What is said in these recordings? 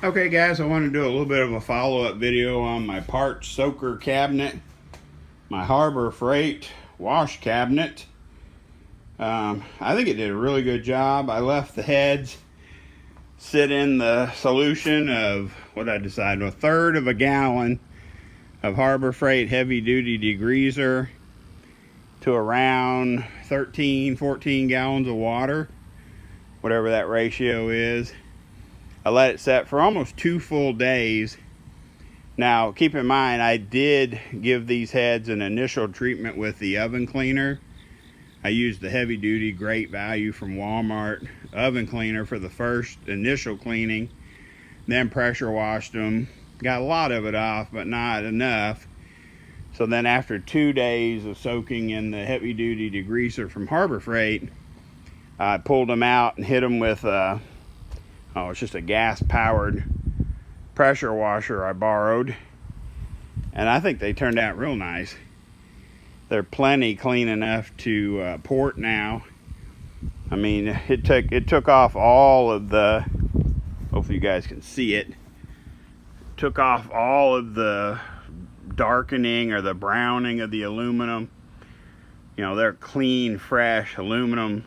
Okay guys, I want to do a little bit of a follow-up video on my parts soaker cabinet, my Harbor Freight wash cabinet. I think it did a really good job. I left the heads sit in the solution of what I decided, 1/3 of a gallon of Harbor Freight heavy duty degreaser to around 13-14 gallons of water, whatever that ratio is. I let it set for almost 2 full days. Now, keep in mind, I did give these heads an initial treatment with the oven cleaner. I used the heavy duty Great Value from Walmart oven cleaner for the first initial cleaning, then pressure washed them. Got a lot of it off, but not enough. So then after 2 days of soaking in the heavy duty degreaser from Harbor Freight, I pulled them out and hit them with it's just a gas powered pressure washer I borrowed, and I think they turned out real nice. They're plenty clean enough to port now. I mean, it took off all of the, hopefully you guys can see it, took off all of the darkening or the browning of the aluminum. You know, they're clean, fresh aluminum.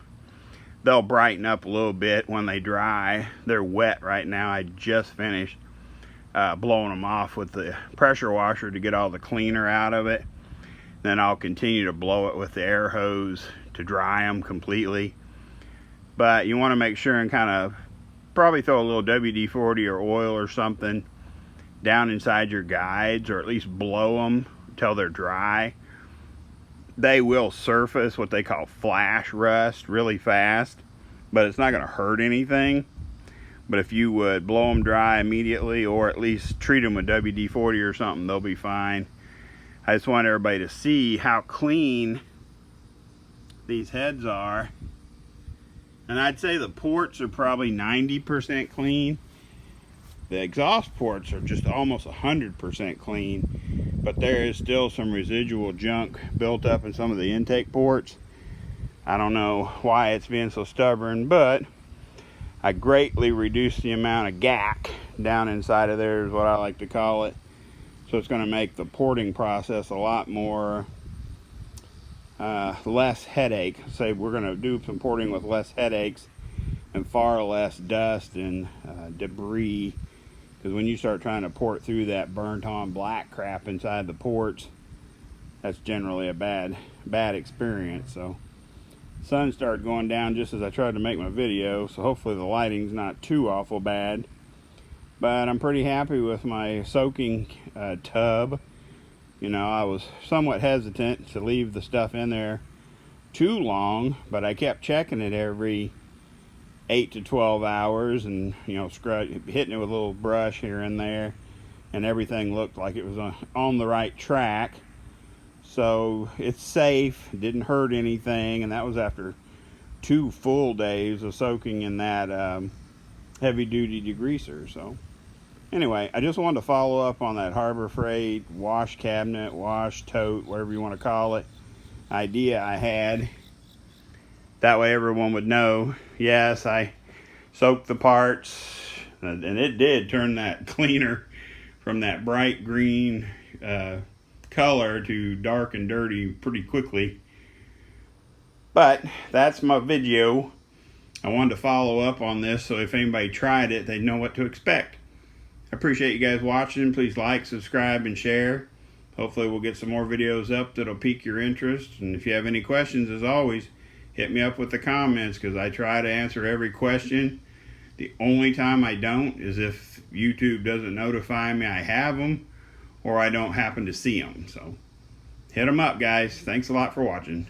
They'll brighten up a little bit when they dry. They're wet right now. I just finished blowing them off with the pressure washer to get all the cleaner out of it. Then I'll continue to blow it with the air hose to dry them completely. But you want to make sure and kind of probably throw a little WD-40 or oil or something down inside your guides, or at least blow them until they're dry. They will surface what they call flash rust really fast, but it's not going to hurt anything. But if you would blow them dry immediately, or at least treat them with WD-40 or something, they'll be fine. I just want everybody to see how clean these heads are. And I'd say the ports are probably 90% clean. The exhaust ports are just almost 100% clean, but there is still some residual junk built up in some of the intake ports. I don't know why it's being so stubborn, but I greatly reduced the amount of gack down inside of there, is what I like to call it. So it's going to make the porting process a lot more less headache. Say we're going to do some porting with less headaches and far less dust and debris. Because when you start trying to port through that burnt on black crap inside the ports, that's generally a bad experience. So the sun started going down just as I tried to make my video, so hopefully the lighting's not too awful bad. But I'm pretty happy with my soaking tub. You know, I was somewhat hesitant to leave the stuff in there too long, but I kept checking it every 8 to 12 hours and, you know, hitting it with a little brush here and there, and everything looked like it was on the right track. So it's safe, didn't hurt anything, and that was after 2 full days of soaking in that heavy duty degreaser. So anyway, I just wanted to follow up on that Harbor Freight wash cabinet, wash tote, whatever you want to call it, idea I had. That way everyone would know, yes, I soaked the parts, and it did turn that cleaner from that bright green color to dark and dirty pretty quickly. But that's my video. I wanted to follow up on this, so if anybody tried it, they'd know what to expect. I appreciate you guys watching. Please like, subscribe, and share. Hopefully we'll get some more videos up that'll pique your interest. And if you have any questions, as always, hit me up with the comments, because I try to answer every question. The only time I don't is if YouTube doesn't notify me I have them, or I don't happen to see them. So hit them up, guys. Thanks a lot for watching.